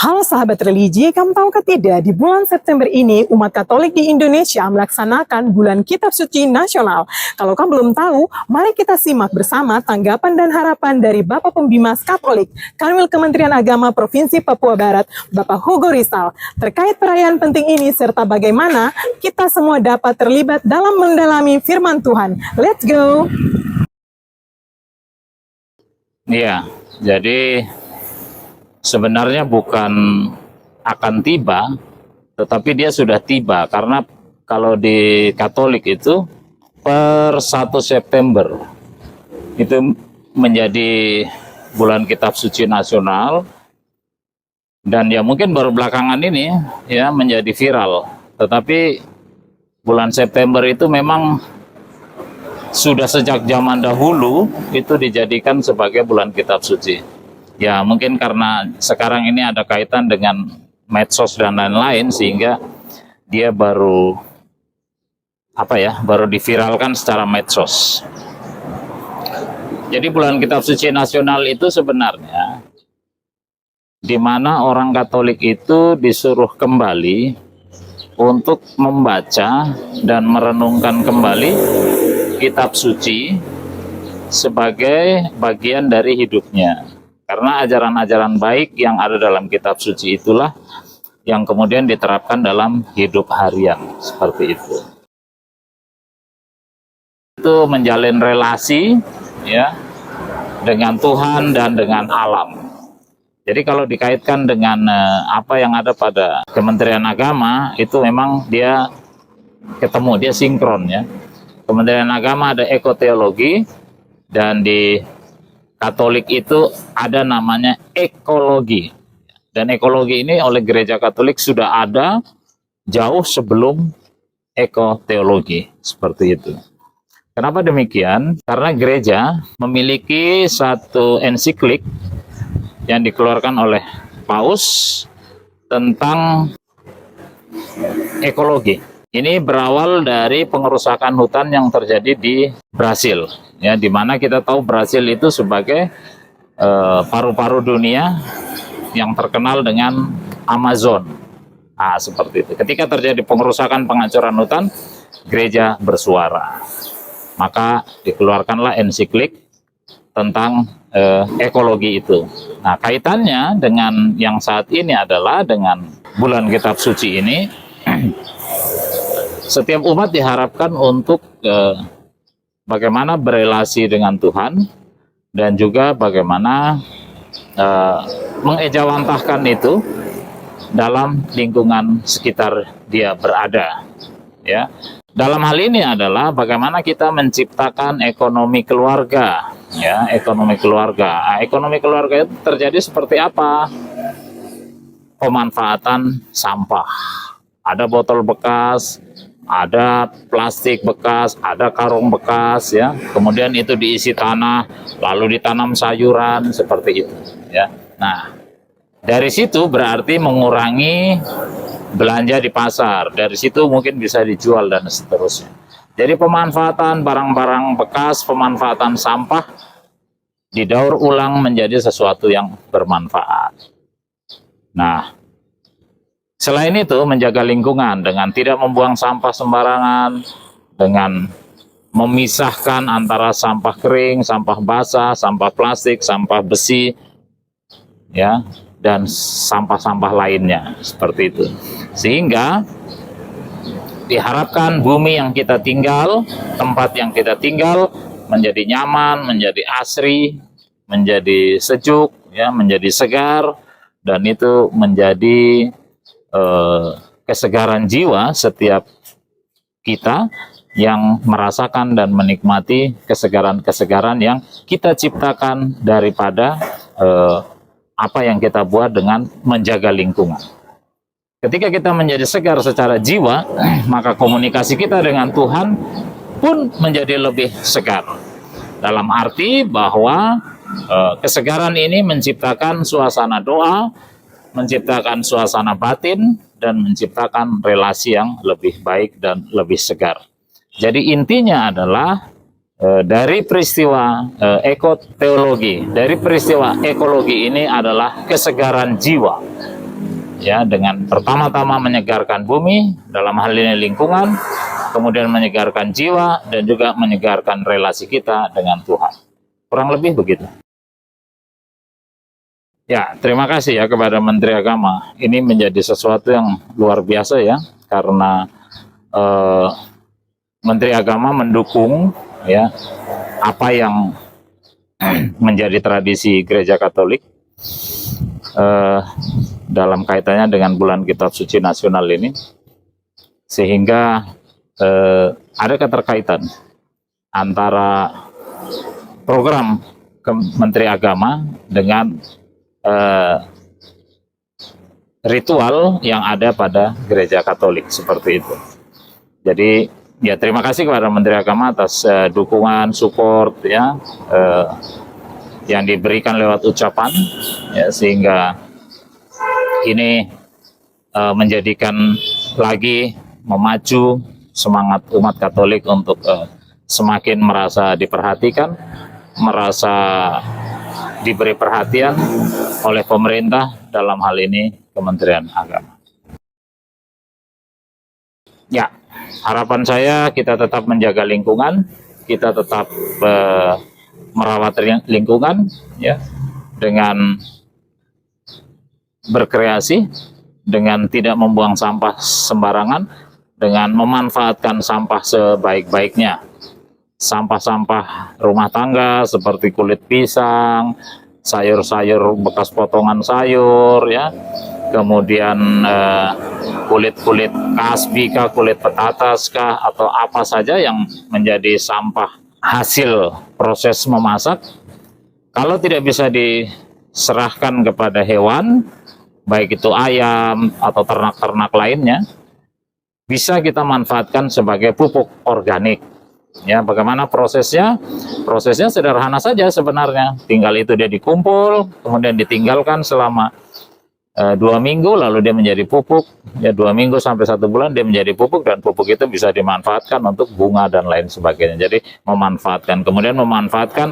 Halo sahabat religi, kamu tahu ke tidak, di bulan September ini umat Katolik di Indonesia melaksanakan bulan Kitab Suci Nasional. Kalau kamu belum tahu, mari kita simak bersama tanggapan dan harapan dari Bapak Pembimas Katolik, Kanwil Kementerian Agama Provinsi Papua Barat, Bapak Hugo Rizal, terkait perayaan penting ini serta bagaimana kita semua dapat terlibat dalam mendalami firman Tuhan. Let's go! Iya, jadi sebenarnya bukan akan tiba, tetapi dia sudah tiba. Karena kalau di Katolik itu per 1 September itu menjadi bulan Kitab Suci Nasional. Dan ya mungkin baru belakangan ini ya menjadi viral. Tetapi bulan September itu memang sudah sejak zaman dahulu itu dijadikan sebagai bulan Kitab Suci. Ya mungkin karena sekarang ini ada kaitan dengan medsos dan lain-lain sehingga dia baru baru diviralkan secara medsos. Jadi bulan Kitab Suci Nasional itu sebenarnya di mana orang Katolik itu disuruh kembali untuk membaca dan merenungkan kembali Kitab Suci sebagai bagian dari hidupnya. Karena ajaran-ajaran baik yang ada dalam Kitab Suci itulah yang kemudian diterapkan dalam hidup harian, seperti itu. Itu menjalin relasi ya dengan Tuhan dan dengan alam. Jadi kalau dikaitkan dengan apa yang ada pada Kementerian Agama, itu memang dia ketemu, dia sinkron ya. Kementerian Agama ada ekoteologi, dan di Katolik itu ada namanya ekologi. Dan ekologi ini oleh Gereja Katolik sudah ada jauh sebelum ekoteologi, seperti itu. Kenapa demikian? Karena gereja memiliki satu ensiklik yang dikeluarkan oleh Paus tentang ekologi. Ini berawal dari pengerusakan hutan yang terjadi di Brasil, ya, di mana kita tahu Brasil itu sebagai paru-paru dunia yang terkenal dengan Amazon. Nah, seperti itu. Ketika terjadi pengerusakan, penghancuran hutan, gereja bersuara. Maka dikeluarkanlah ensiklik tentang ekologi itu. Nah, kaitannya dengan yang saat ini adalah dengan bulan Kitab Suci ini. Setiap umat diharapkan untuk bagaimana berelasi dengan Tuhan dan juga bagaimana mengejawantahkan itu dalam lingkungan sekitar dia berada. Ya, dalam hal ini adalah bagaimana kita menciptakan ekonomi keluarga. Ya, ekonomi keluarga. Nah, ekonomi keluarga itu terjadi seperti apa? Pemanfaatan sampah. Ada botol bekas, ada plastik bekas, ada karung bekas, ya. Kemudian itu diisi tanah, lalu ditanam sayuran seperti itu, ya. Nah, dari situ berarti mengurangi belanja di pasar. Dari situ mungkin bisa dijual dan seterusnya. Jadi pemanfaatan barang-barang bekas, pemanfaatan sampah didaur ulang menjadi sesuatu yang bermanfaat. Nah, selain itu, menjaga lingkungan dengan tidak membuang sampah sembarangan, dengan memisahkan antara sampah kering, sampah basah, sampah plastik, sampah besi, ya, dan sampah-sampah lainnya, seperti itu. Sehingga diharapkan bumi yang kita tinggal, tempat yang kita tinggal menjadi nyaman, menjadi asri, menjadi sejuk, ya, menjadi segar, dan itu menjadi kesegaran jiwa setiap kita yang merasakan dan menikmati kesegaran-kesegaran yang kita ciptakan daripada apa yang kita buat dengan menjaga lingkungan. Ketika kita menjadi segar secara jiwa, maka komunikasi kita dengan Tuhan pun menjadi lebih segar. Dalam arti bahwa kesegaran ini menciptakan suasana doa, menciptakan suasana batin, dan menciptakan relasi yang lebih baik dan lebih segar. Jadi intinya adalah dari peristiwa ekoteologi, dari peristiwa ekologi ini adalah kesegaran jiwa. ya, dengan pertama-tama menyegarkan bumi, dalam hal ini lingkungan, kemudian menyegarkan jiwa, dan juga menyegarkan relasi kita dengan Tuhan. Kurang lebih begitu. Ya, terima kasih ya kepada Menteri Agama. Ini menjadi sesuatu yang luar biasa ya, karena Menteri Agama mendukung ya apa yang menjadi tradisi Gereja Katolik dalam kaitannya dengan bulan Kitab Suci Nasional ini, sehingga ada keterkaitan antara program Menteri Agama dengan ritual yang ada pada Gereja Katolik seperti itu. Jadi ya terima kasih kepada Menteri Agama atas dukungan, support ya yang diberikan lewat ucapan ya, sehingga ini menjadikan lagi memacu semangat umat Katolik untuk semakin merasa diperhatikan, merasa diberi perhatian oleh pemerintah, dalam hal ini Kementerian Agama. Ya, harapan saya kita tetap menjaga lingkungan, kita tetap merawat lingkungan ya, dengan berkreasi, dengan tidak membuang sampah sembarangan, dengan memanfaatkan sampah sebaik-baiknya. Sampah-sampah rumah tangga seperti kulit pisang, sayur-sayur bekas potongan sayur ya, kemudian kulit-kulit kasbi kah, kulit petatas kah, atau apa saja yang menjadi sampah hasil proses memasak, kalau tidak bisa diserahkan kepada hewan, baik itu ayam atau ternak-ternak lainnya, bisa kita manfaatkan sebagai pupuk organik. Ya, bagaimana prosesnya? Prosesnya sederhana saja sebenarnya. Tinggal itu dia dikumpul, kemudian ditinggalkan selama 2 minggu, lalu dia menjadi pupuk. Ya, 2 minggu sampai 1 bulan dia menjadi pupuk, dan pupuk itu bisa dimanfaatkan untuk bunga dan lain sebagainya. Jadi memanfaatkan, kemudian memanfaatkan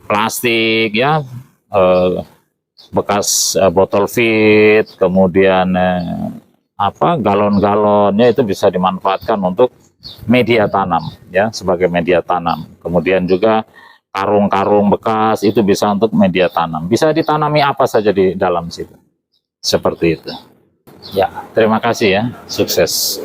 plastik ya, bekas botol fit, kemudian galon-galonnya itu bisa dimanfaatkan untuk media tanam ya, sebagai media tanam. Kemudian juga karung-karung bekas itu bisa untuk media tanam. Bisa ditanami apa saja di dalam situ. Seperti itu. Ya, terima kasih ya. Sukses.